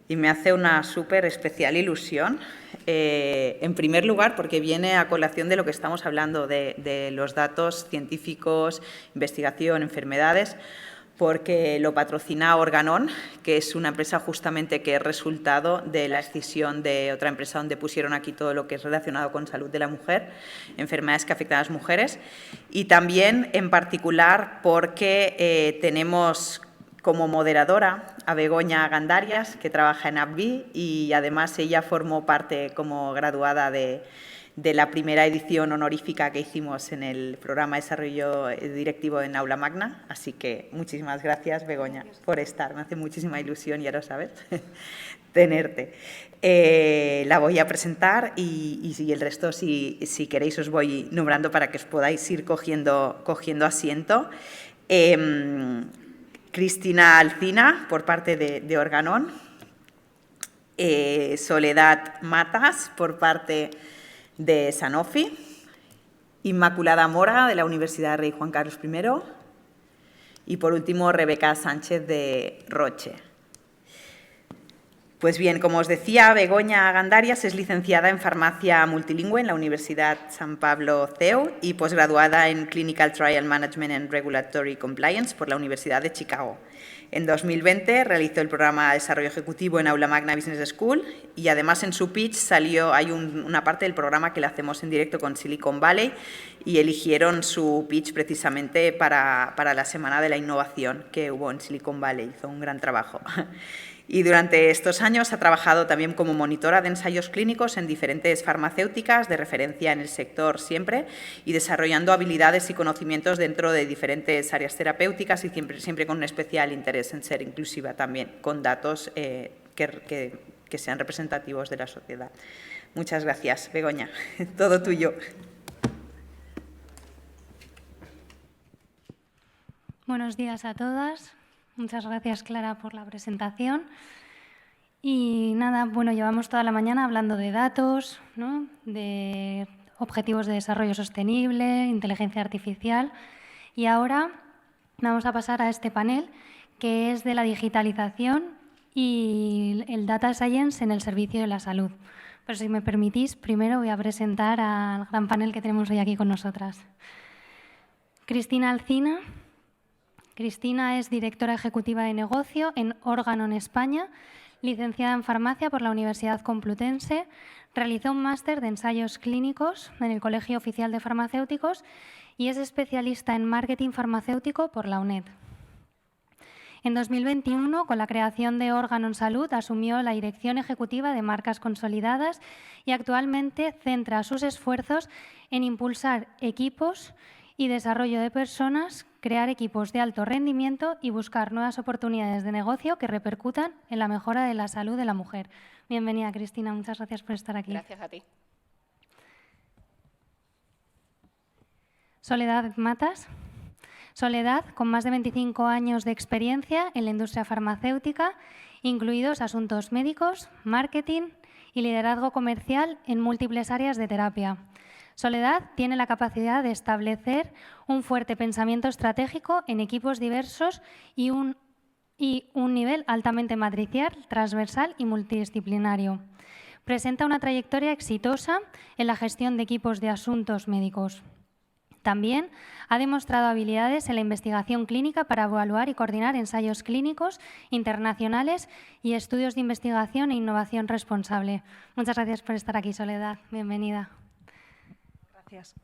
y me hace una súper especial ilusión. En primer lugar, porque viene a colación de lo que estamos hablando, de los datos científicos, investigación, enfermedades, porque lo patrocina Organon, que es una empresa justamente que es resultado de la escisión de otra empresa donde pusieron aquí todo lo que es relacionado con salud de la mujer, enfermedades que afectan a las mujeres, y también en particular porque tenemos como moderadora a Begoña Gandarias, que trabaja en AbbVie, y además ella formó parte como graduada de la primera edición honorífica que hicimos en el programa de desarrollo directivo en Aula Magna. Así que muchísimas gracias, Begoña, por estar. Me hace muchísima ilusión, ya lo sabes, tenerte. La voy a presentar y el resto, si queréis, os voy nombrando para que os podáis ir cogiendo asiento. Cristina Alcina, por parte de Organon. Soledad Matas, por parte de Sanofi. Inmaculada Mora, de la Universidad Rey Juan Carlos I. Y, por último, Rebeca Sánchez, de Roche. Pues bien, como os decía, Begoña Gandarias es licenciada en Farmacia Multilingüe en la Universidad San Pablo CEU y posgraduada en Clinical Trial Management and Regulatory Compliance por la Universidad de Chicago. En 2020 realizó el programa de Desarrollo Ejecutivo en Aula Magna Business School y, además, en su pitch hay una parte del programa que le hacemos en directo con Silicon Valley y eligieron su pitch precisamente para la Semana de la Innovación que hubo en Silicon Valley. Hizo un gran trabajo. Y durante estos años ha trabajado también como monitora de ensayos clínicos en diferentes farmacéuticas de referencia en el sector siempre y desarrollando habilidades y conocimientos dentro de diferentes áreas terapéuticas y siempre con un especial interés en ser inclusiva también, con datos que sean representativos de la sociedad. Muchas gracias, Begoña. Todo tuyo. Buenos días a todas. Muchas gracias, Clara, por la presentación. Y nada, bueno, llevamos toda la mañana hablando de datos, ¿no?, de objetivos de desarrollo sostenible, inteligencia artificial. Y ahora vamos a pasar a este panel, que es de la digitalización y el data science en el servicio de la salud. Pero si me permitís, primero voy a presentar al gran panel que tenemos hoy aquí con nosotras. Cristina Alcina. Cristina es directora ejecutiva de negocio en Organon España, licenciada en farmacia por la Universidad Complutense, realizó un máster de ensayos clínicos en el Colegio Oficial de Farmacéuticos y es especialista en marketing farmacéutico por la UNED. En 2021, con la creación de Organon Salud, asumió la dirección ejecutiva de marcas consolidadas y actualmente centra sus esfuerzos en impulsar equipos y desarrollo de personas, crear equipos de alto rendimiento y buscar nuevas oportunidades de negocio que repercutan en la mejora de la salud de la mujer. Bienvenida, Cristina. Muchas gracias por estar aquí. Gracias a ti. Soledad Matas. Soledad, con más de 25 años de experiencia en la industria farmacéutica, incluidos asuntos médicos, marketing y liderazgo comercial en múltiples áreas de terapia. Soledad tiene la capacidad de establecer un fuerte pensamiento estratégico en equipos diversos y un nivel altamente matricial, transversal y multidisciplinario. Presenta una trayectoria exitosa en la gestión de equipos de asuntos médicos. También ha demostrado habilidades en la investigación clínica para evaluar y coordinar ensayos clínicos internacionales y estudios de investigación e innovación responsable. Muchas gracias por estar aquí, Soledad. Bienvenida. Gracias.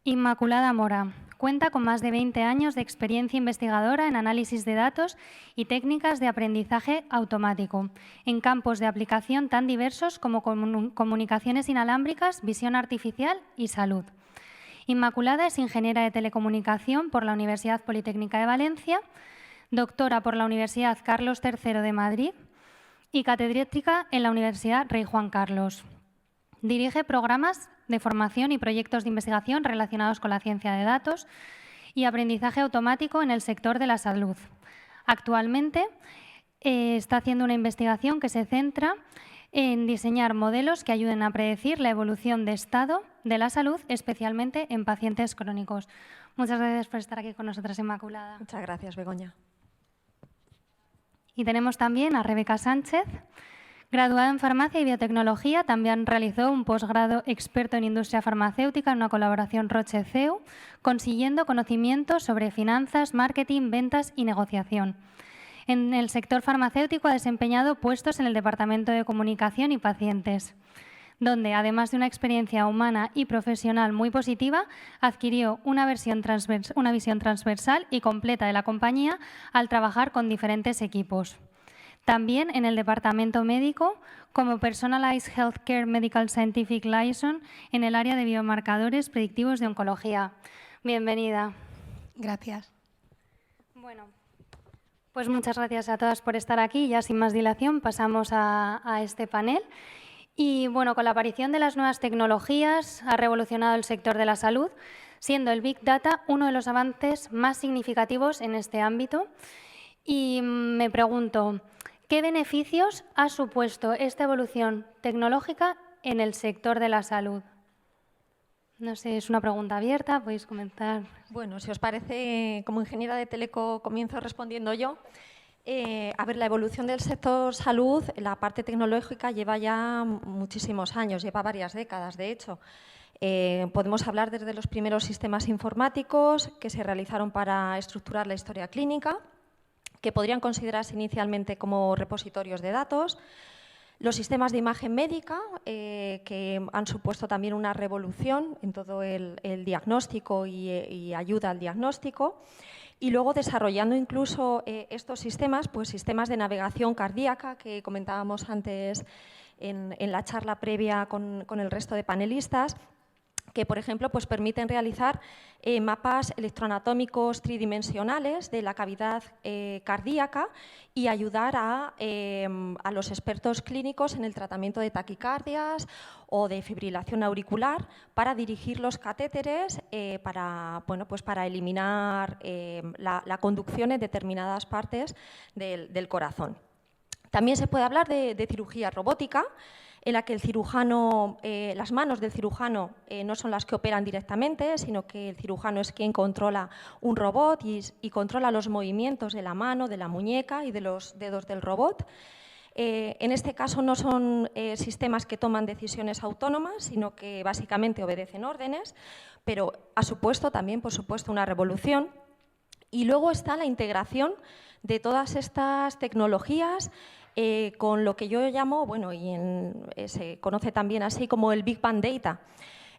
Inmaculada Mora. Cuenta con más de 20 años de experiencia investigadora en análisis de datos y técnicas de aprendizaje automático, en campos de aplicación tan diversos como comunicaciones inalámbricas, visión artificial y salud. Inmaculada es ingeniera de telecomunicación por la Universidad Politécnica de Valencia, doctora por la Universidad Carlos III de Madrid y catedrática en la Universidad Rey Juan Carlos. Dirige programas de formación y proyectos de investigación relacionados con la ciencia de datos y aprendizaje automático en el sector de la salud. Actualmente está haciendo una investigación que se centra en diseñar modelos que ayuden a predecir la evolución de estado de la salud, especialmente en pacientes crónicos. Muchas gracias por estar aquí con nosotras, Inmaculada. Muchas gracias, Begoña. Y tenemos también a Rebeca Sánchez, graduada en Farmacia y Biotecnología, también realizó un posgrado experto en industria farmacéutica en una colaboración Roche-CEU, consiguiendo conocimientos sobre finanzas, marketing, ventas y negociación. En el sector farmacéutico ha desempeñado puestos en el Departamento de Comunicación y Pacientes, donde, además de una experiencia humana y profesional muy positiva, adquirió una visión transversal y completa de la compañía al trabajar con diferentes equipos. También en el departamento médico, como Personalized Healthcare Medical Scientific Liaison en el área de biomarcadores predictivos de oncología. Bienvenida. Gracias. Bueno, pues muchas gracias a todas por estar aquí. Ya sin más dilación pasamos a este panel. Y bueno, con la aparición de las nuevas tecnologías ha revolucionado el sector de la salud, siendo el Big Data uno de los avances más significativos en este ámbito. Y me pregunto, ¿qué beneficios ha supuesto esta evolución tecnológica en el sector de la salud? No sé, es una pregunta abierta, podéis comentar. Bueno, si os parece, como ingeniera de Teleco, comienzo respondiendo yo. A ver, la evolución del sector salud, la parte tecnológica lleva ya muchísimos años, lleva varias décadas, de hecho. Podemos hablar desde los primeros sistemas informáticos que se realizaron para estructurar la historia clínica, que podrían considerarse inicialmente como repositorios de datos, los sistemas de imagen médica, que han supuesto también una revolución en todo el diagnóstico y ayuda al diagnóstico, y luego desarrollando incluso estos sistemas, pues sistemas de navegación cardíaca que comentábamos antes en la charla previa con el resto de panelistas, que, por ejemplo, pues permiten realizar mapas electroanatómicos tridimensionales de la cavidad cardíaca y ayudar a los expertos clínicos en el tratamiento de taquicardias o de fibrilación auricular para dirigir los catéteres para eliminar la conducción en determinadas partes del corazón. También se puede hablar de cirugía robótica, en la que el cirujano, las manos del cirujano no son las que operan directamente, sino que el cirujano es quien controla un robot y controla los movimientos de la mano, de la muñeca y de los dedos del robot. En este caso no son sistemas que toman decisiones autónomas, sino que básicamente obedecen órdenes, pero ha supuesto también, por supuesto, una revolución. Y luego está la integración de todas estas tecnologías con lo que yo llamo, se conoce también así como el Big Bang Data,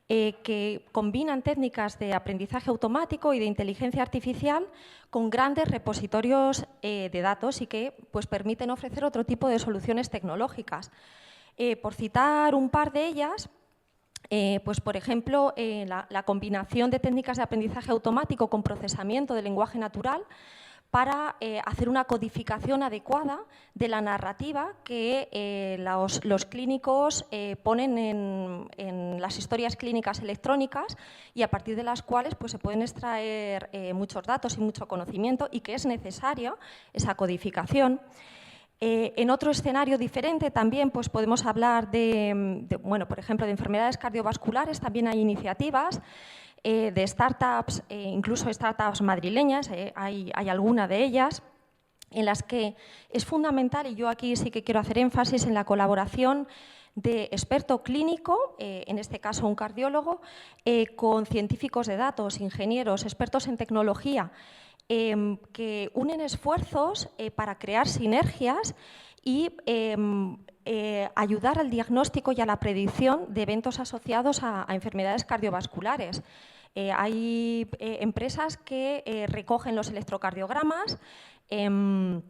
que combinan técnicas de aprendizaje automático y de inteligencia artificial con grandes repositorios de datos y que pues, permiten ofrecer otro tipo de soluciones tecnológicas. Por citar un par de ellas, pues, por ejemplo, la combinación de técnicas de aprendizaje automático con procesamiento de lenguaje natural para hacer una codificación adecuada de la narrativa que los clínicos ponen en las historias clínicas electrónicas y a partir de las cuales pues, se pueden extraer muchos datos y mucho conocimiento y que es necesaria esa codificación. En otro escenario diferente también pues, podemos hablar por ejemplo, de enfermedades cardiovasculares, también hay iniciativas de startups, incluso startups madrileñas, hay alguna de ellas, en las que es fundamental, y yo aquí sí que quiero hacer énfasis en la colaboración de experto clínico, en este caso un cardiólogo, con científicos de datos, ingenieros, expertos en tecnología, que unen esfuerzos para crear sinergias y ayudar al diagnóstico y a la predicción de eventos asociados a enfermedades cardiovasculares. Hay empresas que recogen los electrocardiogramas de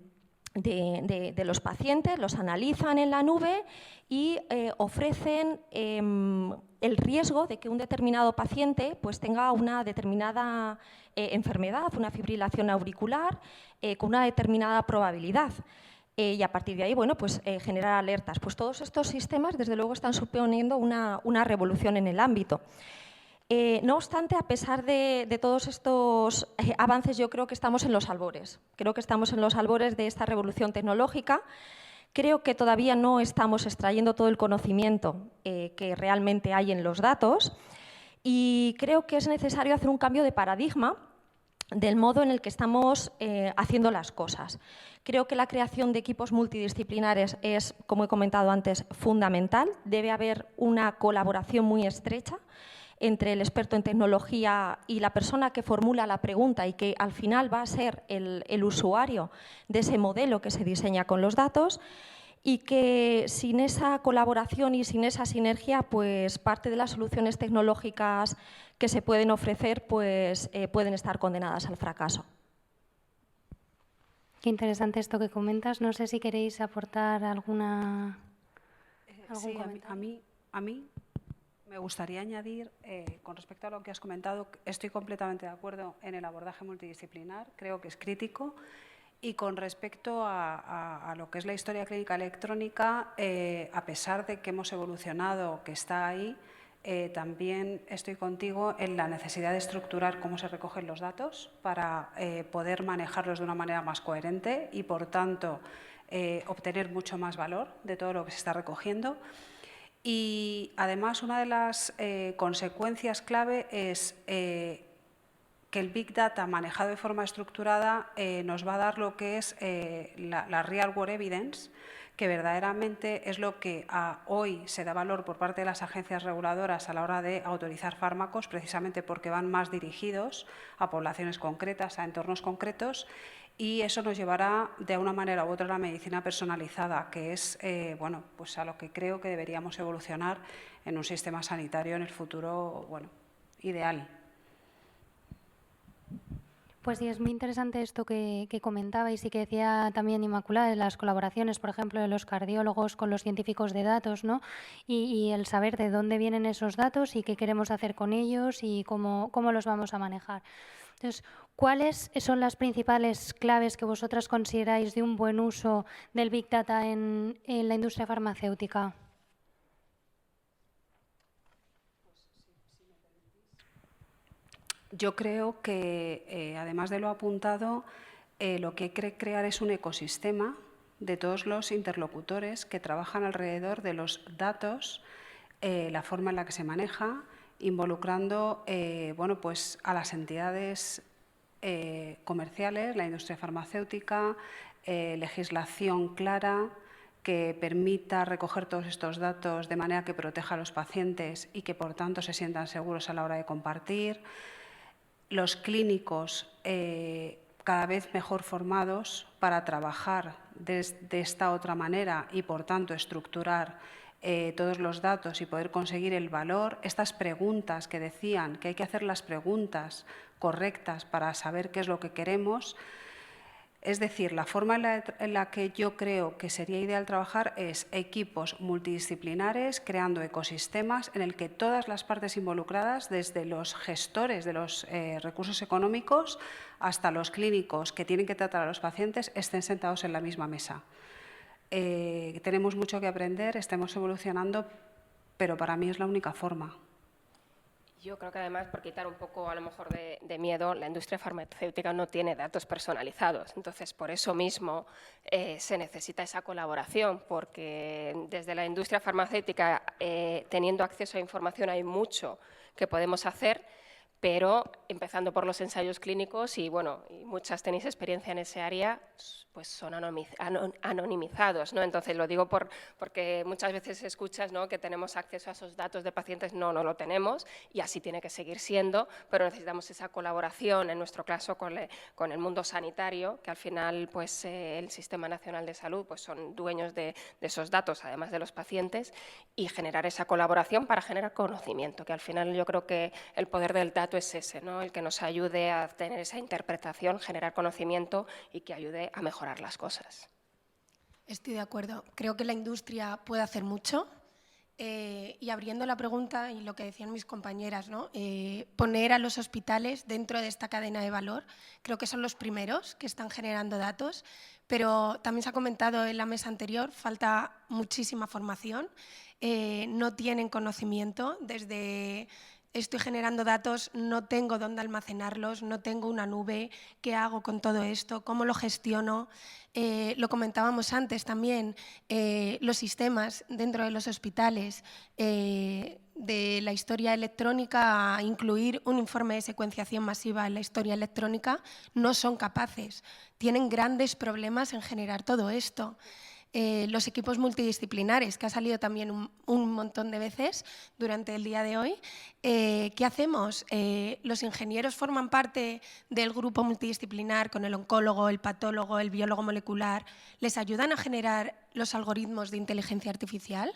los pacientes, los analizan en la nube y ofrecen el riesgo de que un determinado paciente pues, tenga una determinada enfermedad, una fibrilación auricular, con una determinada probabilidad. Y a partir de ahí, generar alertas. Pues todos estos sistemas, desde luego, están suponiendo una revolución en el ámbito. No obstante, a pesar de todos estos avances, yo creo que estamos en los albores. Creo que estamos en los albores de esta revolución tecnológica. Creo que todavía no estamos extrayendo todo el conocimiento que realmente hay en los datos y creo que es necesario hacer un cambio de paradigma del modo en el que estamos haciendo las cosas. Creo que la creación de equipos multidisciplinares es, como he comentado antes, fundamental. Debe haber una colaboración muy estrecha entre el experto en tecnología y la persona que formula la pregunta y que al final va a ser el usuario de ese modelo que se diseña con los datos, y que sin esa colaboración y sin esa sinergia, pues parte de las soluciones tecnológicas que se pueden ofrecer pues, pueden estar condenadas al fracaso. Qué interesante esto que comentas. No sé si queréis aportar algún Sí, comentario. a mí me gustaría añadir, con respecto a lo que has comentado, estoy completamente de acuerdo en el abordaje multidisciplinar, creo que es crítico. Y con respecto a lo que es la historia clínica electrónica, a pesar de que hemos evolucionado, que está ahí, también estoy contigo en la necesidad de estructurar cómo se recogen los datos para poder manejarlos de una manera más coherente y, por tanto, obtener mucho más valor de todo lo que se está recogiendo. Y, además, una de las consecuencias clave es que el Big Data manejado de forma estructurada nos va a dar lo que es la Real World Evidence, que verdaderamente es lo que hoy se da valor por parte de las agencias reguladoras a la hora de autorizar fármacos, precisamente porque van más dirigidos a poblaciones concretas, a entornos concretos, y eso nos llevará de una manera u otra a la medicina personalizada, que es bueno, pues a lo que creo que deberíamos evolucionar en un sistema sanitario en el futuro, bueno, ideal. Pues sí, es muy interesante esto que comentabais y que decía también Inmaculada, de las colaboraciones, por ejemplo, de los cardiólogos con los científicos de datos, ¿no? Y el saber de dónde vienen esos datos y qué queremos hacer con ellos y cómo los vamos a manejar. Entonces, ¿cuáles son las principales claves que vosotras consideráis de un buen uso del Big Data en la industria farmacéutica? Yo creo que, además de lo apuntado, lo que hay que crear es un ecosistema de todos los interlocutores que trabajan alrededor de los datos, la forma en la que se maneja, involucrando bueno, pues a las entidades comerciales, la industria farmacéutica, legislación clara que permita recoger todos estos datos de manera que proteja a los pacientes y que, por tanto, se sientan seguros a la hora de compartir. Los clínicos cada vez mejor formados para trabajar de esta otra manera y, por tanto, estructurar todos los datos y poder conseguir el valor. Estas preguntas que decían que hay que hacer las preguntas correctas para saber qué es lo que queremos. Es decir, la forma en la que yo creo que sería ideal trabajar es equipos multidisciplinares, creando ecosistemas en el que todas las partes involucradas, desde los gestores de los recursos económicos hasta los clínicos que tienen que tratar a los pacientes, estén sentados en la misma mesa. Tenemos mucho que aprender, estamos evolucionando, pero para mí es la única forma. Yo creo que, además, por quitar un poco a lo mejor de miedo, la industria farmacéutica no tiene datos personalizados. Entonces, por eso mismo se necesita esa colaboración, porque desde la industria farmacéutica, teniendo acceso a información, hay mucho que podemos hacer, pero empezando por los ensayos clínicos, y bueno, y muchas tenéis experiencia en ese área, pues son anonimizados, ¿no? Entonces, lo digo porque muchas veces escuchas, ¿no?, que tenemos acceso a esos datos de pacientes. No lo tenemos, y así tiene que seguir siendo, pero necesitamos esa colaboración, en nuestro caso, con el mundo sanitario, que al final, pues, el Sistema Nacional de Salud, pues, son dueños de esos datos, además de los pacientes, y generar esa colaboración para generar conocimiento, que al final yo creo que el poder del dato es ese, ¿no?, el que nos ayude a tener esa interpretación, generar conocimiento y que ayude a mejorar las cosas. Estoy de acuerdo. Creo que la industria puede hacer mucho. Y abriendo la pregunta y lo que decían mis compañeras, ¿no?, poner a los hospitales dentro de esta cadena de valor. Creo que son los primeros que están generando datos, pero también se ha comentado en la mesa anterior, falta muchísima formación, no tienen conocimiento. Desde estoy generando datos, no tengo dónde almacenarlos, no tengo una nube, ¿qué hago con todo esto? ¿Cómo lo gestiono? Lo comentábamos antes también, los sistemas dentro de los hospitales de la historia electrónica a incluir un informe de secuenciación masiva en la historia electrónica, no son capaces. Tienen grandes problemas en generar todo esto. Los equipos multidisciplinares, que ha salido también un montón de veces durante el día de hoy. ¿Qué hacemos? Los ingenieros forman parte del grupo multidisciplinar con el oncólogo, el patólogo, el biólogo molecular. ¿Les ayudan a generar los algoritmos de inteligencia artificial?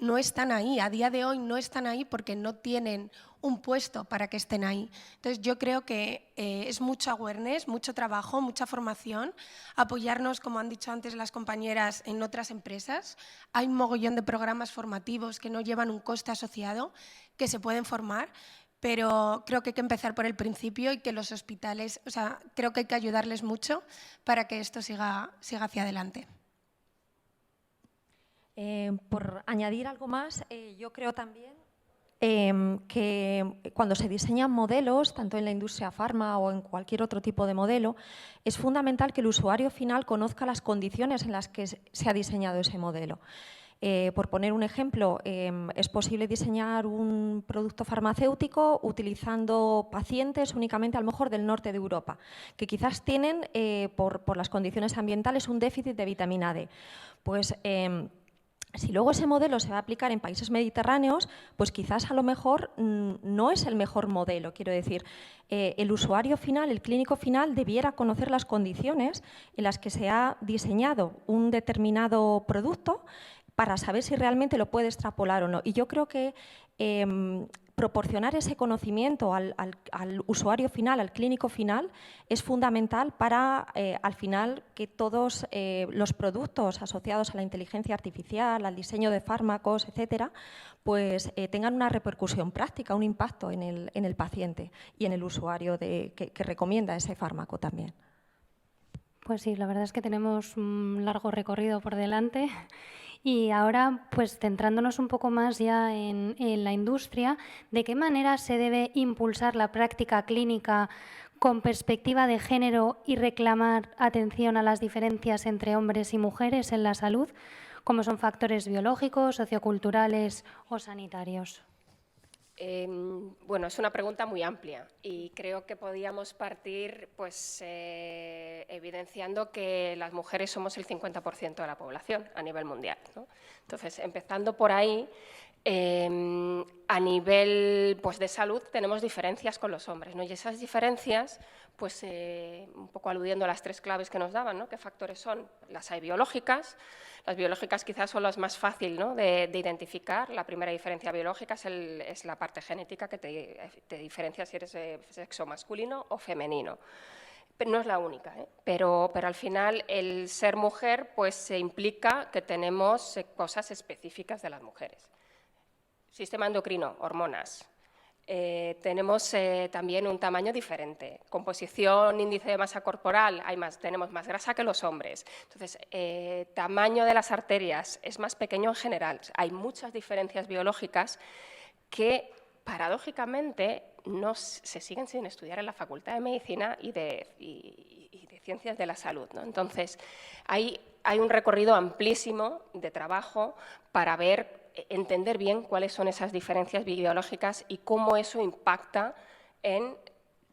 No están ahí, a día de hoy no están ahí porque no tienen un puesto para que estén ahí. Entonces yo creo que es mucho awareness, mucho trabajo, mucha formación, apoyarnos, como han dicho antes las compañeras, en otras empresas. Hay un mogollón de programas formativos que no llevan un coste asociado, que se pueden formar, pero creo que hay que empezar por el principio y que los hospitales, creo que hay que ayudarles mucho para que esto siga hacia adelante. Por añadir algo más, yo creo también que cuando se diseñan modelos, tanto en la industria farma o en cualquier otro tipo de modelo, es fundamental que el usuario final conozca las condiciones en las que se ha diseñado ese modelo. Por poner un ejemplo, es posible diseñar un producto farmacéutico utilizando pacientes únicamente a lo mejor del norte de Europa, que quizás tienen, por las condiciones ambientales, un déficit de vitamina D. Pues si luego ese modelo se va a aplicar en países mediterráneos, pues quizás a lo mejor no es el mejor modelo. Quiero decir, el usuario final, el clínico final, debiera conocer las condiciones en las que se ha diseñado un determinado producto para saber si realmente lo puede extrapolar o no. Y yo creo que proporcionar ese conocimiento al usuario final, al clínico final, es fundamental para, al final, que todos los productos asociados a la inteligencia artificial, al diseño de fármacos, etcétera, pues tengan una repercusión práctica, un impacto en el paciente y en el usuario que recomienda ese fármaco también. Pues sí, la verdad es que tenemos un largo recorrido por delante. Y ahora, pues centrándonos un poco más ya en la industria, ¿de qué manera se debe impulsar la práctica clínica con perspectiva de género y reclamar atención a las diferencias entre hombres y mujeres en la salud, como son factores biológicos, socioculturales o sanitarios? Bueno, es una pregunta muy amplia y creo que podíamos partir pues, evidenciando que las mujeres somos el 50% de la población a nivel mundial, ¿no? Entonces, empezando por ahí, a nivel pues, de salud tenemos diferencias con los hombres, ¿no? Y esas diferencias, pues, un poco aludiendo a las tres claves que nos daban, ¿no? ¿Qué factores son? Las hay biológicas. Las biológicas quizás son las más fáciles, ¿no? de identificar. La primera diferencia biológica es la parte genética que te diferencia si eres de sexo masculino o femenino. Pero no es la única, pero al final el ser mujer pues, implica que tenemos cosas específicas de las mujeres. Sistema endocrino, hormonas. Tenemos también un tamaño diferente. Composición, índice de masa corporal, tenemos más grasa que los hombres. Entonces, tamaño de las arterias es más pequeño en general. Hay muchas diferencias biológicas que, paradójicamente, se siguen sin estudiar en la Facultad de Medicina y de Ciencias de la Salud, ¿no? Entonces, hay un recorrido amplísimo de trabajo para entender bien cuáles son esas diferencias biológicas y cómo eso impacta en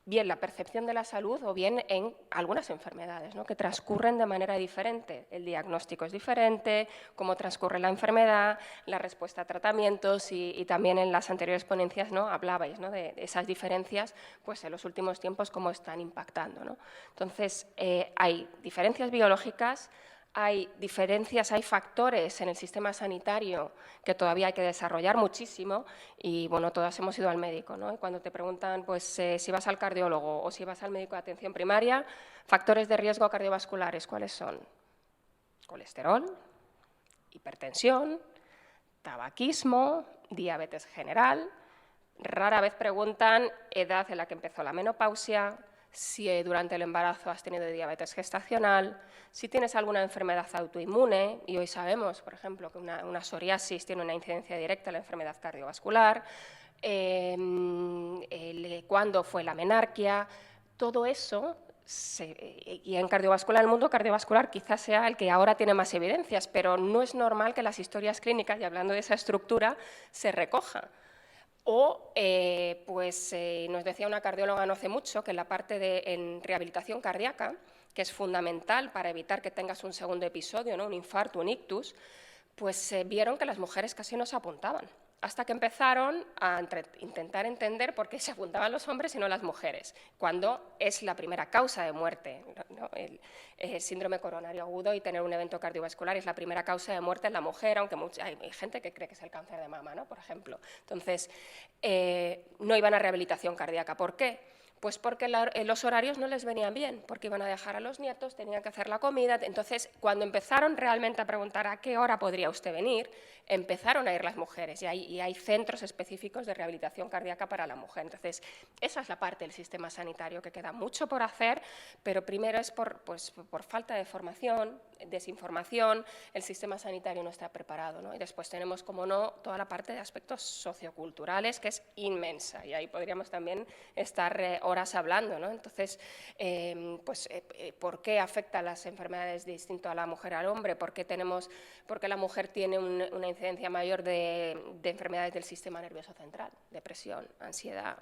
bien la percepción de la salud o bien en algunas enfermedades, ¿no? Que transcurren de manera diferente. El diagnóstico es diferente, cómo transcurre la enfermedad, la respuesta a tratamientos y también en las anteriores ponencias, ¿no? Hablabais, ¿no? De esas diferencias pues, en los últimos tiempos, cómo están impactando, ¿no? Entonces, hay diferencias biológicas, hay diferencias, hay factores en el sistema sanitario que todavía hay que desarrollar muchísimo y, bueno, todas hemos ido al médico, ¿no? Y cuando te preguntan pues, si vas al cardiólogo o si vas al médico de atención primaria, factores de riesgo cardiovasculares, ¿cuáles son? Colesterol, hipertensión, tabaquismo, diabetes general. Rara vez preguntan edad en la que empezó la menopausia, si durante el embarazo has tenido diabetes gestacional, si tienes alguna enfermedad autoinmune, y hoy sabemos, por ejemplo, que una psoriasis tiene una incidencia directa en la enfermedad cardiovascular, cuándo fue la menarquia, todo eso y en cardiovascular, el mundo cardiovascular quizás sea el que ahora tiene más evidencias, pero no es normal que las historias clínicas, y hablando de esa estructura, se recoja. O, nos decía una cardióloga no hace mucho que en la parte en rehabilitación cardíaca, que es fundamental para evitar que tengas un segundo episodio, ¿no? Un infarto, un ictus, pues vieron que las mujeres casi no se apuntaban, hasta que empezaron a intentar entender por qué se apuntaban los hombres y no las mujeres, cuando es la primera causa de muerte, ¿no? El síndrome coronario agudo y tener un evento cardiovascular es la primera causa de muerte en la mujer, aunque hay gente que cree que es el cáncer de mama, ¿no? Por ejemplo. Entonces, no iban a rehabilitación cardíaca. ¿Por qué? Pues porque los horarios no les venían bien, porque iban a dejar a los nietos, tenían que hacer la comida. Entonces, cuando empezaron realmente a preguntar a qué hora podría usted venir, empezaron a ir las mujeres y hay centros específicos de rehabilitación cardíaca para la mujer. Entonces, esa es la parte del sistema sanitario que queda mucho por hacer, pero primero es por falta de formación, desinformación, el sistema sanitario no está preparado, ¿no? Y después tenemos, como no, toda la parte de aspectos socioculturales, que es inmensa, y ahí podríamos también estar horas hablando, ¿no? Entonces, ¿por qué afectan las enfermedades distinto a la mujer al hombre? ¿Por qué la mujer tiene una incidencia mayor de enfermedades del sistema nervioso central? Depresión, ansiedad.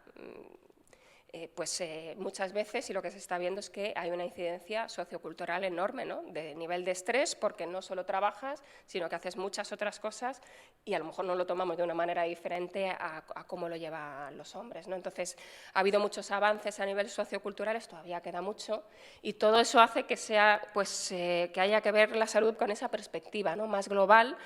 Muchas veces, y lo que se está viendo es que hay una incidencia sociocultural enorme, ¿no? De nivel de estrés, porque no solo trabajas, sino que haces muchas otras cosas y a lo mejor no lo tomamos de una manera diferente a cómo lo llevan los hombres, ¿no? Entonces, ha habido muchos avances a nivel socioculturales, todavía queda mucho, y todo eso hace que que haya que ver la salud con esa perspectiva, ¿no? Más global,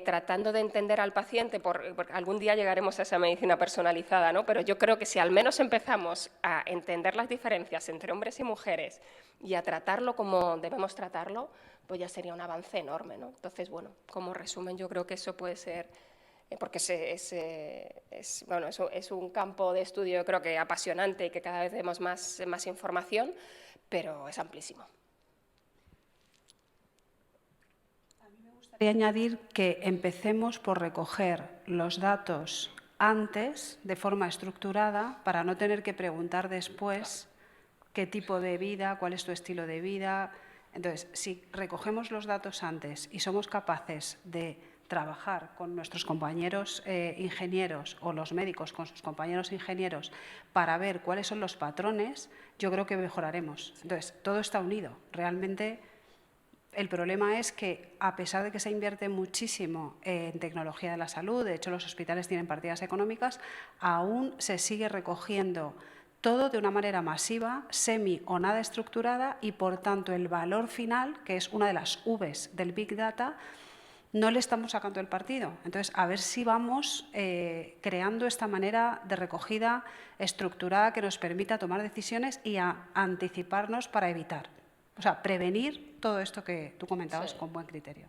tratando de entender al paciente, porque algún día llegaremos a esa medicina personalizada, ¿no? Pero yo creo que si al menos empezamos a entender las diferencias entre hombres y mujeres y a tratarlo como debemos tratarlo, pues ya sería un avance enorme, ¿no? Entonces, bueno, como resumen, yo creo que eso puede ser, porque es un campo de estudio, yo creo que apasionante y que cada vez vemos más información, pero es amplísimo. Voy a añadir que empecemos por recoger los datos antes, de forma estructurada, para no tener que preguntar después qué tipo de vida, cuál es tu estilo de vida. Entonces, si recogemos los datos antes y somos capaces de trabajar con nuestros compañeros ingenieros o los médicos con sus compañeros ingenieros para ver cuáles son los patrones, yo creo que mejoraremos. Entonces, todo está unido. Realmente, el problema es que, a pesar de que se invierte muchísimo en tecnología de la salud, de hecho los hospitales tienen partidas económicas, aún se sigue recogiendo todo de una manera masiva, semi o nada estructurada, y por tanto el valor final, que es una de las Vs del Big Data, no le estamos sacando el partido. Entonces, a ver si vamos creando esta manera de recogida estructurada que nos permita tomar decisiones y anticiparnos para evitar. O sea, prevenir todo esto que tú comentabas con buen criterio.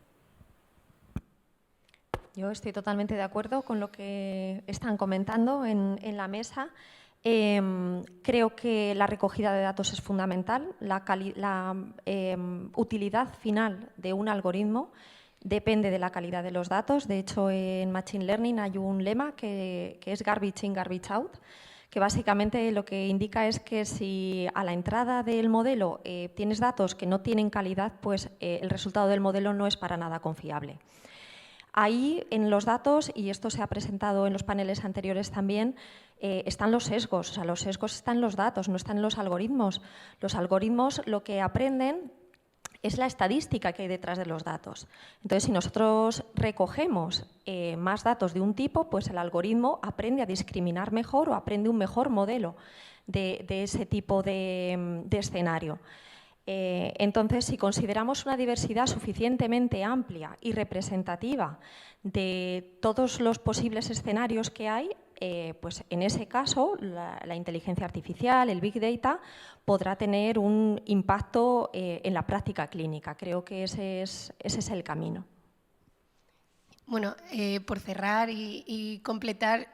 Yo estoy totalmente de acuerdo con lo que están comentando en la mesa. Creo que la recogida de datos es fundamental. La utilidad final de un algoritmo depende de la calidad de los datos. De hecho, en Machine Learning hay un lema que es garbage in, garbage out, que básicamente lo que indica es que si a la entrada del modelo tienes datos que no tienen calidad, pues el resultado del modelo no es para nada confiable. Ahí en los datos, y esto se ha presentado en los paneles anteriores también, están los sesgos. O sea, los sesgos están en los datos, no están en los algoritmos. Los algoritmos lo que aprenden es la estadística que hay detrás de los datos. Entonces, si nosotros recogemos más datos de un tipo, pues el algoritmo aprende a discriminar mejor o aprende un mejor modelo de ese tipo de escenario. Entonces, si consideramos una diversidad suficientemente amplia y representativa de todos los posibles escenarios que hay, pues en ese caso la inteligencia artificial, el Big Data, podrá tener un impacto en la práctica clínica. Creo que ese es el camino. Bueno, por cerrar y completar,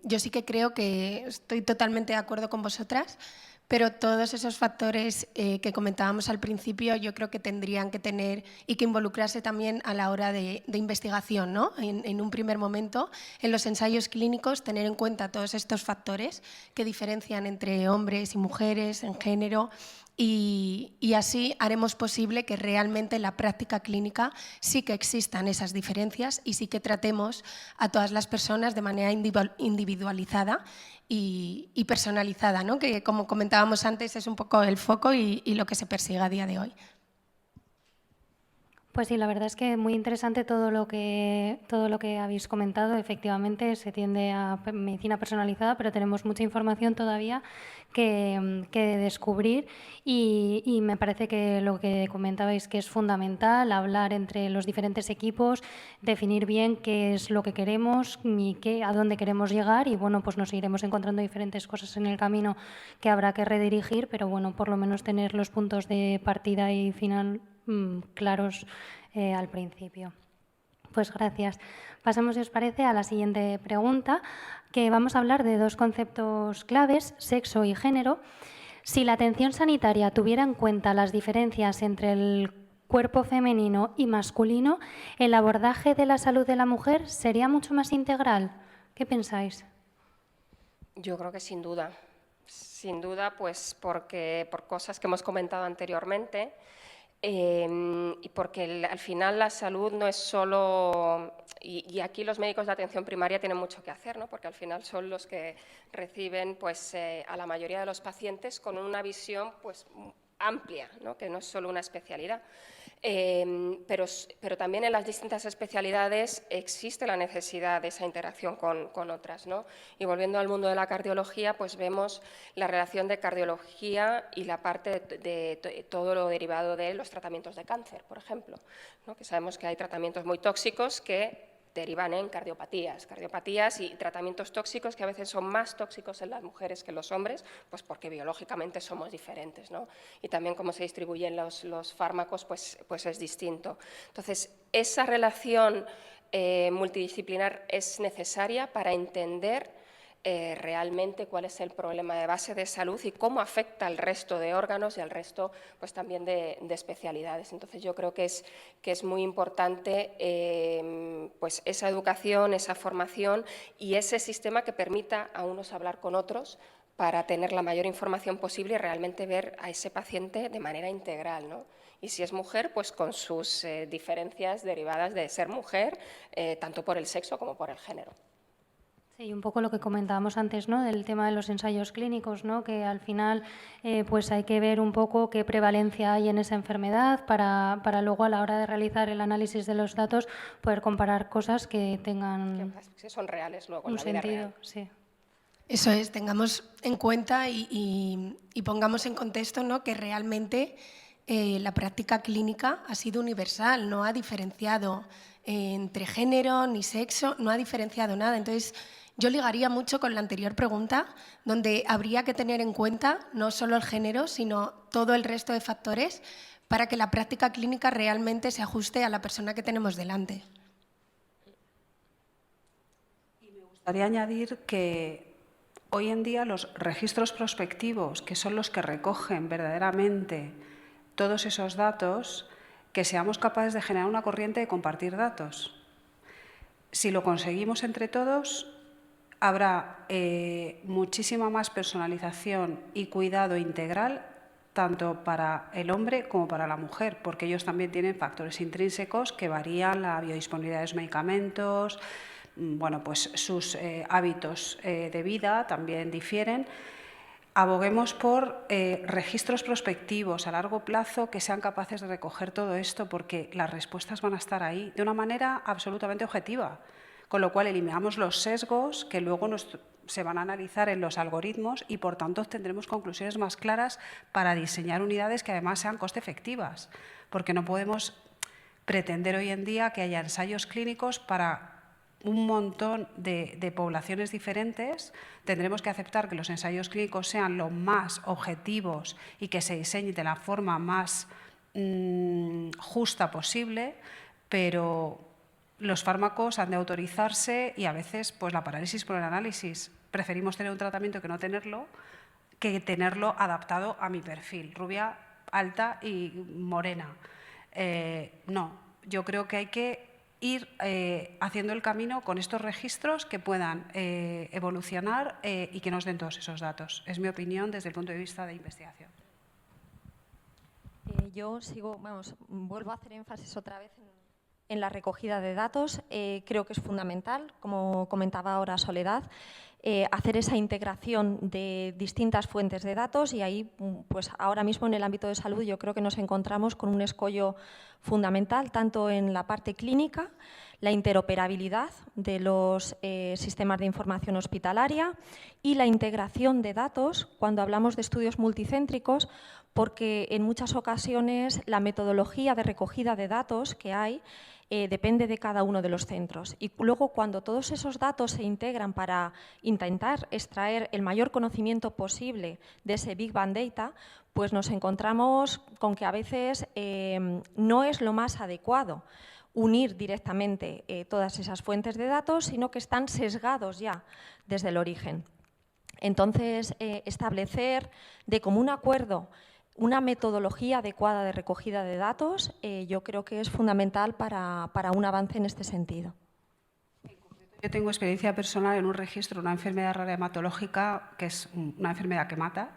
yo sí que creo que estoy totalmente de acuerdo con vosotras, pero todos esos factores que comentábamos al principio yo creo que tendrían que tener y que involucrarse también a la hora de investigación, ¿no? En un primer momento, en los ensayos clínicos, tener en cuenta todos estos factores que diferencian entre hombres y mujeres en género, Y así haremos posible que realmente en la práctica clínica sí que existan esas diferencias y sí que tratemos a todas las personas de manera individualizada y personalizada, ¿no? Que, como comentábamos antes, es un poco el foco y lo que se persigue a día de hoy. Pues sí, la verdad es que muy interesante todo lo que habéis comentado. Efectivamente, se tiende a medicina personalizada, pero tenemos mucha información todavía que descubrir y me parece que lo que comentabais que es fundamental, hablar entre los diferentes equipos, definir bien qué es lo que queremos y a dónde queremos llegar y bueno, pues nos iremos encontrando diferentes cosas en el camino que habrá que redirigir, pero bueno, por lo menos tener los puntos de partida y final claros al principio. Pues gracias. Pasamos, si os parece, a la siguiente pregunta, que vamos a hablar de dos conceptos claves, sexo y género. Si la atención sanitaria tuviera en cuenta las diferencias entre el cuerpo femenino y masculino, ¿el abordaje de la salud de la mujer sería mucho más integral? ¿Qué pensáis? Yo creo que sin duda. Sin duda, pues porque por cosas que hemos comentado anteriormente, y porque al final la salud no es solo, y aquí los médicos de atención primaria tienen mucho que hacer, ¿no? Porque al final son los que reciben pues, a la mayoría de los pacientes con una visión pues, amplia, ¿no? Que no es solo una especialidad. Pero también en las distintas especialidades existe la necesidad de esa interacción con otras, ¿no? Y volviendo al mundo de la cardiología, pues vemos la relación de cardiología y la parte de todo lo derivado de los tratamientos de cáncer, por ejemplo, ¿no? Que sabemos que hay tratamientos muy tóxicos que derivan en cardiopatías y tratamientos tóxicos que a veces son más tóxicos en las mujeres que en los hombres, pues porque biológicamente somos diferentes, ¿no? Y también cómo se distribuyen los fármacos, pues es distinto. Entonces, esa relación multidisciplinar es necesaria para entender realmente cuál es el problema de base de salud y cómo afecta al resto de órganos y al resto pues, también de especialidades. Entonces, yo creo que es muy importante pues, esa educación, esa formación y ese sistema que permita a unos hablar con otros para tener la mayor información posible y realmente ver a ese paciente de manera integral, ¿no? Y si es mujer, pues con sus diferencias derivadas de ser mujer, tanto por el sexo como por el género. Sí, un poco lo que comentábamos antes, ¿no? Del tema de los ensayos clínicos, ¿no? Que al final pues hay que ver un poco qué prevalencia hay en esa enfermedad para luego a la hora de realizar el análisis de los datos poder comparar cosas que tengan que son reales luego un en la vida sentido. real. Sí. Eso es, tengamos en cuenta y pongamos en contexto, ¿no? Que realmente la práctica clínica ha sido universal, no ha diferenciado entre género ni sexo, no ha diferenciado nada. Entonces, yo ligaría mucho con la anterior pregunta, donde habría que tener en cuenta no solo el género, sino todo el resto de factores para que la práctica clínica realmente se ajuste a la persona que tenemos delante. Y me gustaría añadir que hoy en día los registros prospectivos, que son los que recogen verdaderamente todos esos datos, que seamos capaces de generar una corriente de compartir datos. Si lo conseguimos entre todos, habrá muchísima más personalización y cuidado integral tanto para el hombre como para la mujer, porque ellos también tienen factores intrínsecos que varían la biodisponibilidad de los medicamentos, bueno, pues sus hábitos de vida también difieren. Aboguemos por registros prospectivos a largo plazo que sean capaces de recoger todo esto, porque las respuestas van a estar ahí de una manera absolutamente objetiva, con lo cual eliminamos los sesgos que luego se van a analizar en los algoritmos y, por tanto, obtendremos conclusiones más claras para diseñar unidades que además sean coste efectivas, porque no podemos pretender hoy en día que haya ensayos clínicos para un montón de poblaciones diferentes. Tendremos que aceptar que los ensayos clínicos sean lo más objetivos y que se diseñen de la forma más justa posible, pero los fármacos han de autorizarse y a veces pues, la parálisis por el análisis. Preferimos tener un tratamiento que no tenerlo, que tenerlo adaptado a mi perfil, rubia, alta y morena. No, yo creo que hay que ir haciendo el camino con estos registros que puedan evolucionar y que nos den todos esos datos. Es mi opinión desde el punto de vista de investigación. yo vuelvo a hacer énfasis otra vez en la recogida de datos. Creo que es fundamental, como comentaba ahora Soledad, hacer esa integración de distintas fuentes de datos y ahí, pues ahora mismo en el ámbito de salud yo creo que nos encontramos con un escollo fundamental, tanto en la parte clínica, la interoperabilidad de los sistemas de información hospitalaria y la integración de datos cuando hablamos de estudios multicéntricos, porque en muchas ocasiones la metodología de recogida de datos que hay depende de cada uno de los centros. Y luego, cuando todos esos datos se integran para intentar extraer el mayor conocimiento posible de ese Big Bang Data, pues nos encontramos con que a veces no es lo más adecuado unir directamente todas esas fuentes de datos, sino que están sesgados ya desde el origen. Entonces, establecer de común acuerdo una metodología adecuada de recogida de datos, yo creo que es fundamental para un avance en este sentido. Yo tengo experiencia personal en un registro de una enfermedad rara hematológica, que es una enfermedad que mata,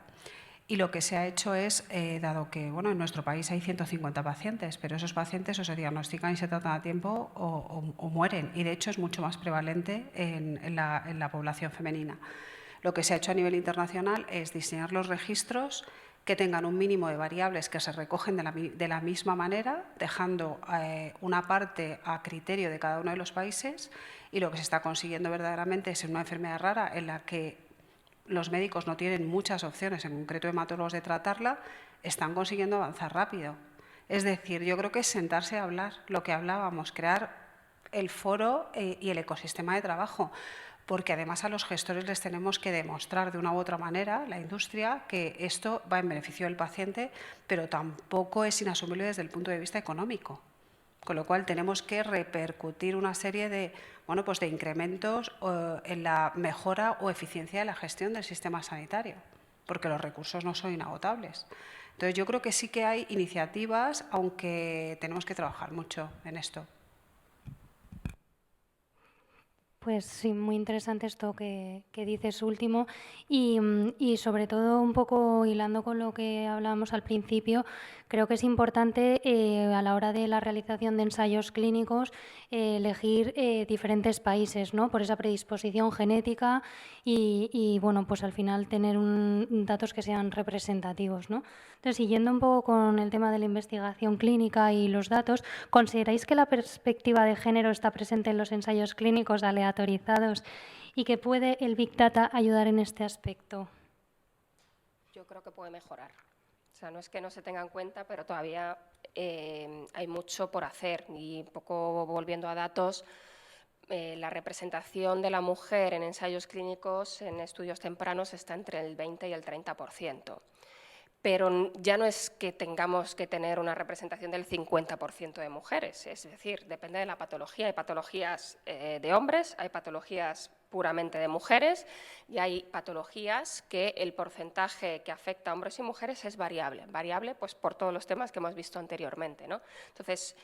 y lo que se ha hecho es, dado que en nuestro país hay 150 pacientes, pero esos pacientes o se diagnostican y se tratan a tiempo o mueren, y de hecho es mucho más prevalente en la población femenina. Lo que se ha hecho a nivel internacional es diseñar los registros que tengan un mínimo de variables que se recogen de la misma manera, dejando una parte a criterio de cada uno de los países, y lo que se está consiguiendo verdaderamente es en una enfermedad rara en la que los médicos no tienen muchas opciones, en concreto hematólogos, de tratarla, están consiguiendo avanzar rápido. Es decir, yo creo que es sentarse a hablar lo que hablábamos, crear el foro y el ecosistema de trabajo, porque además a los gestores les tenemos que demostrar de una u otra manera, la industria, que esto va en beneficio del paciente, pero tampoco es inasumible desde el punto de vista económico. Con lo cual tenemos que repercutir una serie de, de incrementos en la mejora o eficiencia de la gestión del sistema sanitario, porque los recursos no son inagotables. Entonces yo creo que sí que hay iniciativas, aunque tenemos que trabajar mucho en esto. Pues sí, muy interesante esto que dices último y sobre todo un poco hilando con lo que hablábamos al principio, creo que es importante a la hora de la realización de ensayos clínicos elegir diferentes países, ¿no? Por esa predisposición genética y bueno, pues al final tener datos que sean representativos, ¿no? Entonces, siguiendo un poco con el tema de la investigación clínica y los datos, ¿consideráis que la perspectiva de género está presente en los ensayos clínicos aleatorizados y que puede el Big Data ayudar en este aspecto? Yo creo que puede mejorar. O sea, no es que no se tenga en cuenta, pero todavía hay mucho por hacer. Y un poco volviendo a datos, la representación de la mujer en ensayos clínicos, en estudios tempranos, está entre el 20 y el 30%. Pero ya no es que tengamos que tener una representación del 50% de mujeres, es decir, depende de la patología. Hay patologías de hombres, hay patologías puramente de mujeres y hay patologías que el porcentaje que afecta a hombres y mujeres es variable. Variable pues, por todos los temas que hemos visto anteriormente, ¿no? Entonces,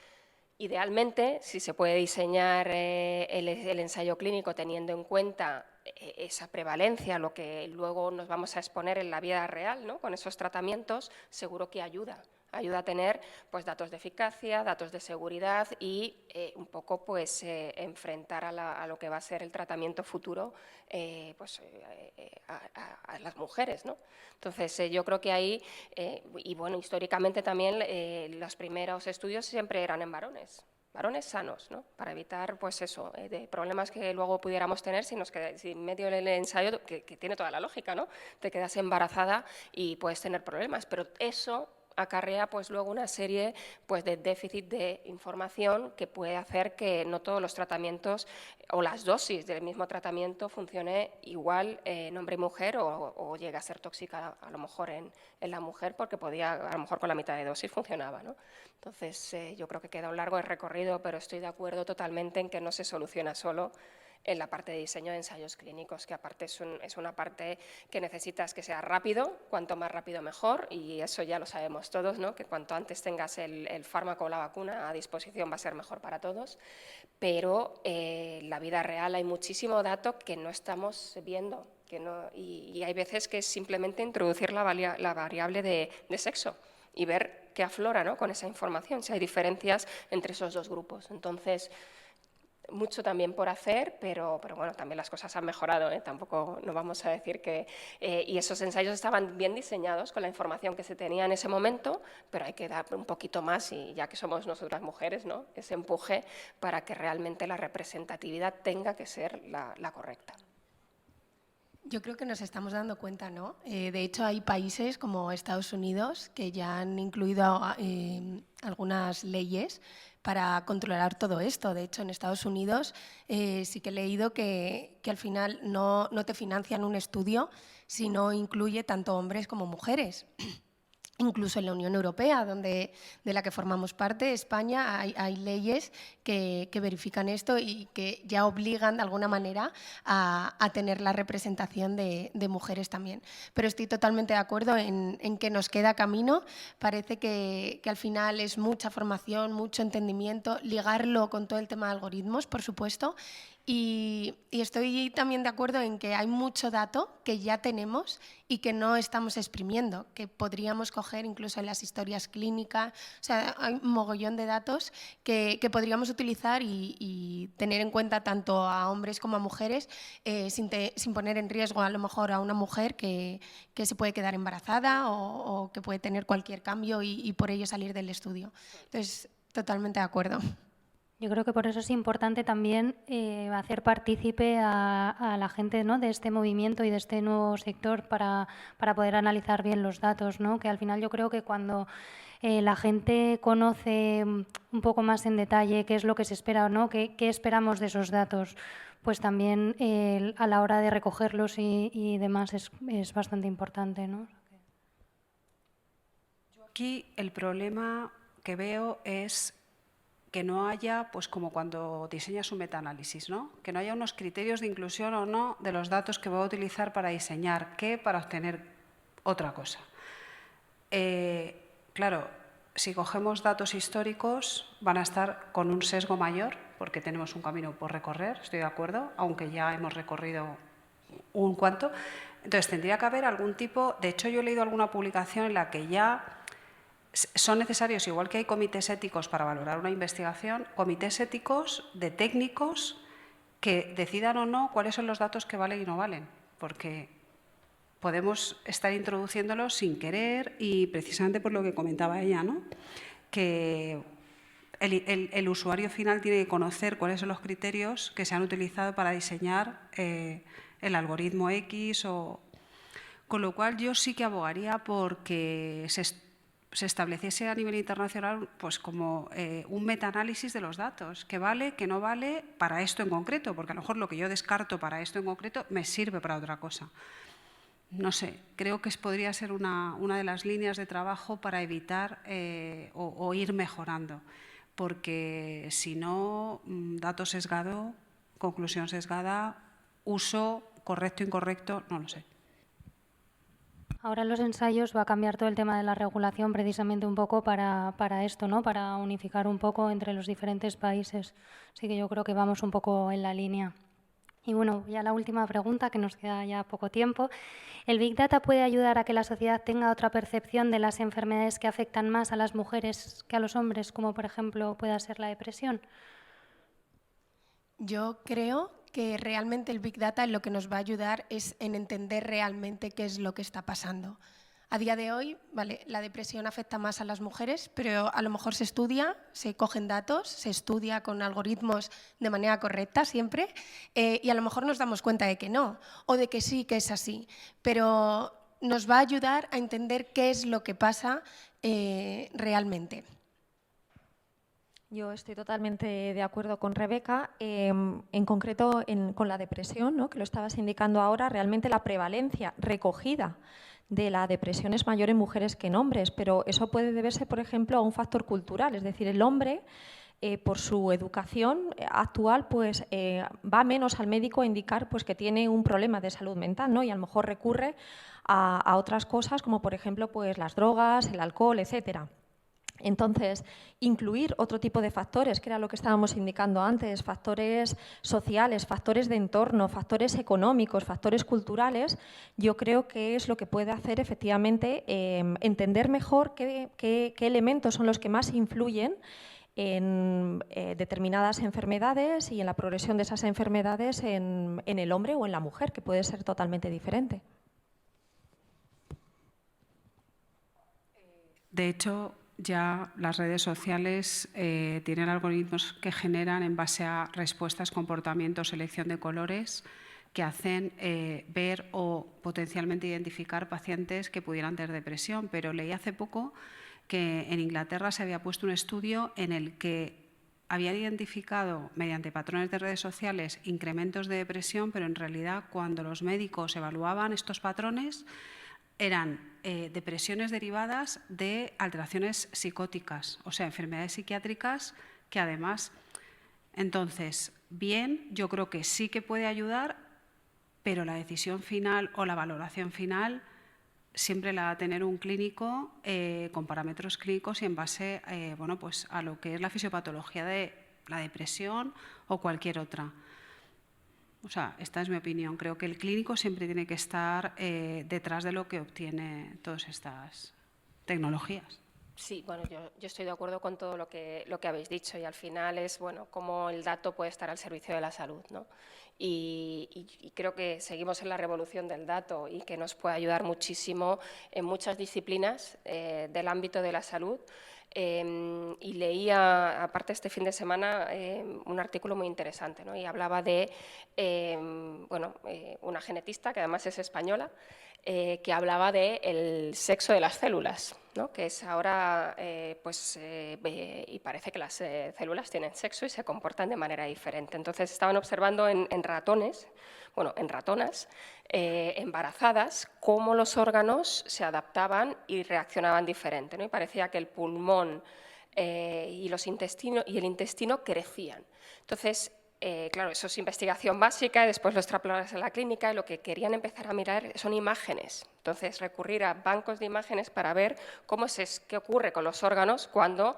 idealmente, si se puede diseñar el ensayo clínico teniendo en cuenta esa prevalencia, lo que luego nos vamos a exponer en la vida real, ¿no? Con esos tratamientos, seguro que ayuda a tener pues, datos de eficacia, datos de seguridad y un poco pues, enfrentar a lo que va a ser el tratamiento futuro a las mujeres, ¿no? Entonces, yo creo que ahí, y bueno, históricamente también los primeros estudios siempre eran en varones sanos, ¿no? Para evitar pues eso, de problemas que luego pudiéramos tener si en medio del ensayo, que tiene toda la lógica, ¿no? Te quedas embarazada y puedes tener problemas, pero eso acarrea pues luego una serie pues de déficit de información que puede hacer que no todos los tratamientos o las dosis del mismo tratamiento funcione igual en hombre y mujer o llegue a ser tóxica a lo mejor en la mujer porque podía, a lo mejor con la mitad de dosis funcionaba, ¿no? Entonces yo creo que queda un largo recorrido, pero estoy de acuerdo totalmente en que no se soluciona solo en la parte de diseño de ensayos clínicos, que aparte es una parte que necesitas que sea rápido, cuanto más rápido mejor, y eso ya lo sabemos todos, ¿no? Que cuanto antes tengas el fármaco o la vacuna a disposición va a ser mejor para todos, pero en la vida real hay muchísimo dato que no estamos viendo, y hay veces que es simplemente introducir la variable de sexo y ver qué aflora, ¿no?, con esa información, si hay diferencias entre esos dos grupos. Entonces, mucho también por hacer, pero bueno, también las cosas han mejorado, tampoco no vamos a decir que... y esos ensayos estaban bien diseñados con la información que se tenía en ese momento, pero hay que dar un poquito más, y ya que somos nosotras mujeres, ¿no?, ese empuje para que realmente la representatividad tenga que ser la correcta. Yo creo que nos estamos dando cuenta, ¿no? De hecho, hay países como Estados Unidos que ya han incluido algunas leyes para controlar todo esto. De hecho, en Estados Unidos sí que he leído que al final no te financian un estudio si no incluye tanto hombres como mujeres. Incluso en la Unión Europea, de la que formamos parte, España, hay leyes que verifican esto y que ya obligan de alguna manera a tener la representación de mujeres también. Pero estoy totalmente de acuerdo en que nos queda camino. Parece que al final es mucha formación, mucho entendimiento, ligarlo con todo el tema de algoritmos, por supuesto. Y estoy también de acuerdo en que hay mucho dato que ya tenemos y que no estamos exprimiendo, que podríamos coger incluso en las historias clínicas. O sea, hay un mogollón de datos que podríamos utilizar y tener en cuenta tanto a hombres como a mujeres sin poner en riesgo a lo mejor a una mujer que se puede quedar embarazada o que puede tener cualquier cambio y por ello salir del estudio. Entonces, totalmente de acuerdo. Yo creo que por eso es importante también hacer partícipe a la gente, ¿no?, de este movimiento y de este nuevo sector para poder analizar bien los datos, ¿no? Que al final yo creo que cuando la gente conoce un poco más en detalle qué es lo que se espera, ¿no?, qué esperamos de esos datos, pues también a la hora de recogerlos y demás es bastante importante, ¿no? Aquí el problema que veo es que no haya, pues como cuando diseñas un metaanálisis, ¿no?, que no haya unos criterios de inclusión o no de los datos que voy a utilizar para diseñar qué, para obtener otra cosa. Claro, si cogemos datos históricos van a estar con un sesgo mayor porque tenemos un camino por recorrer, estoy de acuerdo, aunque ya hemos recorrido un cuanto. Entonces tendría que haber algún tipo, de hecho yo he leído alguna publicación en la que ya son necesarios, igual que hay comités éticos para valorar una investigación, comités éticos de técnicos que decidan o no cuáles son los datos que valen y no valen, porque podemos estar introduciéndolos sin querer y precisamente por lo que comentaba ella, ¿no?, que el usuario final tiene que conocer cuáles son los criterios que se han utilizado para diseñar el algoritmo X, con lo cual yo sí que abogaría porque se estableciese a nivel internacional pues como un metaanálisis de los datos, que vale, que no vale para esto en concreto, porque a lo mejor lo que yo descarto para esto en concreto me sirve para otra cosa. No sé, creo que podría ser una de las líneas de trabajo para evitar o ir mejorando, porque si no, dato sesgado, conclusión sesgada, uso correcto, incorrecto, no lo sé. Ahora en los ensayos va a cambiar todo el tema de la regulación precisamente un poco para esto, ¿no?, para unificar un poco entre los diferentes países. Así que yo creo que vamos un poco en la línea. Y bueno, ya la última pregunta, que nos queda ya poco tiempo. ¿El Big Data puede ayudar a que la sociedad tenga otra percepción de las enfermedades que afectan más a las mujeres que a los hombres, como por ejemplo pueda ser la depresión? Yo creo que realmente el Big Data lo que nos va a ayudar es en entender realmente qué es lo que está pasando. A día de hoy, vale, la depresión afecta más a las mujeres, pero a lo mejor se estudia, se cogen datos, se estudia con algoritmos de manera correcta siempre, y a lo mejor nos damos cuenta de que no, o de que sí, que es así, pero nos va a ayudar a entender qué es lo que pasa realmente. Yo estoy totalmente de acuerdo con Rebeca, en concreto con la depresión, ¿no?, que lo estabas indicando ahora, realmente la prevalencia recogida de la depresión es mayor en mujeres que en hombres, pero eso puede deberse, por ejemplo, a un factor cultural, es decir, el hombre, por su educación actual, pues va menos al médico a indicar pues, que tiene un problema de salud mental, ¿no?, y a lo mejor recurre a otras cosas como, por ejemplo, pues, las drogas, el alcohol, etcétera. Entonces, incluir otro tipo de factores, que era lo que estábamos indicando antes, factores sociales, factores de entorno, factores económicos, factores culturales, yo creo que es lo que puede hacer efectivamente entender mejor qué elementos son los que más influyen en determinadas enfermedades y en la progresión de esas enfermedades en el hombre o en la mujer, que puede ser totalmente diferente. De hecho, ya las redes sociales tienen algoritmos que generan en base a respuestas, comportamientos, selección de colores, que hacen ver o potencialmente identificar pacientes que pudieran tener depresión. Pero leí hace poco que en Inglaterra se había puesto un estudio en el que habían identificado mediante patrones de redes sociales incrementos de depresión, pero en realidad cuando los médicos evaluaban estos patrones eran depresiones derivadas de alteraciones psicóticas, o sea, enfermedades psiquiátricas que además… Entonces, bien, yo creo que sí que puede ayudar, pero la decisión final o la valoración final siempre la va a tener un clínico con parámetros clínicos y en base bueno, pues a lo que es la fisiopatología de la depresión o cualquier otra. O sea, esta es mi opinión. Creo que el clínico siempre tiene que estar detrás de lo que obtiene todas estas tecnologías. Sí, bueno, yo estoy de acuerdo con todo lo que habéis dicho y al final es, bueno, cómo el dato puede estar al servicio de la salud, ¿no? Y creo que seguimos en la revolución del dato y que nos puede ayudar muchísimo en muchas disciplinas del ámbito de la salud. Y leía, aparte este fin de semana, un artículo muy interesante, ¿no? Y hablaba de una genetista, que además es española, que hablaba del sexo de las células, ¿no? Que es ahora, y parece que las células tienen sexo y se comportan de manera diferente. Entonces estaban observando en ratones, bueno, en ratonas embarazadas, cómo los órganos se adaptaban y reaccionaban diferente, ¿no? Y parecía que el pulmón y el intestino crecían. Entonces, claro, eso es investigación básica y después lo extrapolas a la clínica y lo que querían empezar a mirar son imágenes. Entonces, recurrir a bancos de imágenes para ver qué ocurre con los órganos cuando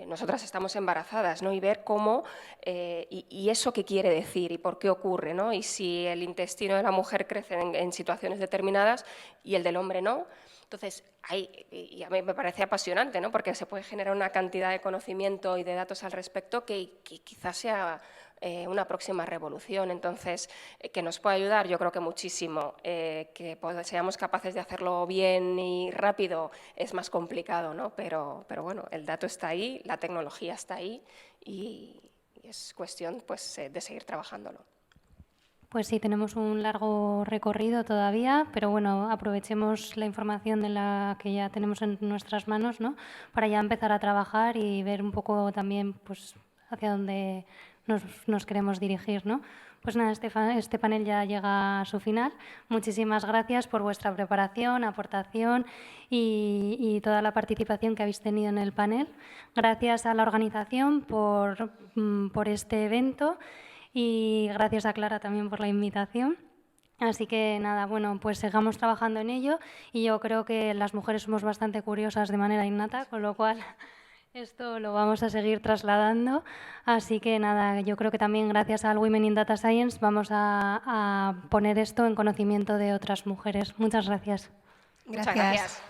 nosotras estamos embarazadas, ¿no? Y ver cómo, y eso qué quiere decir y por qué ocurre, ¿no? Y si el intestino de la mujer crece en situaciones determinadas y el del hombre no. Entonces, y a mí me parece apasionante, ¿no? Porque se puede generar una cantidad de conocimiento y de datos al respecto que quizás sea una próxima revolución. Entonces, que nos puede ayudar, yo creo que muchísimo. Que seamos capaces de hacerlo bien y rápido es más complicado, ¿no? Pero bueno, el dato está ahí, la tecnología está ahí y es cuestión, pues, de seguir trabajándolo. Pues sí, tenemos un largo recorrido todavía, pero bueno, aprovechemos la información de la que ya tenemos en nuestras manos, ¿no? Para ya empezar a trabajar y ver un poco también, pues, hacia dónde nos queremos dirigir, ¿no? Pues nada, este panel ya llega a su final. Muchísimas gracias por vuestra preparación, aportación y toda la participación que habéis tenido en el panel. Gracias a la organización por este evento. Y gracias a Clara también por la invitación. Así que nada, bueno, pues sigamos trabajando en ello y yo creo que las mujeres somos bastante curiosas de manera innata, con lo cual esto lo vamos a seguir trasladando. Así que nada, yo creo que también gracias al Women in Data Science vamos a poner esto en conocimiento de otras mujeres. Muchas gracias. Gracias. Muchas gracias.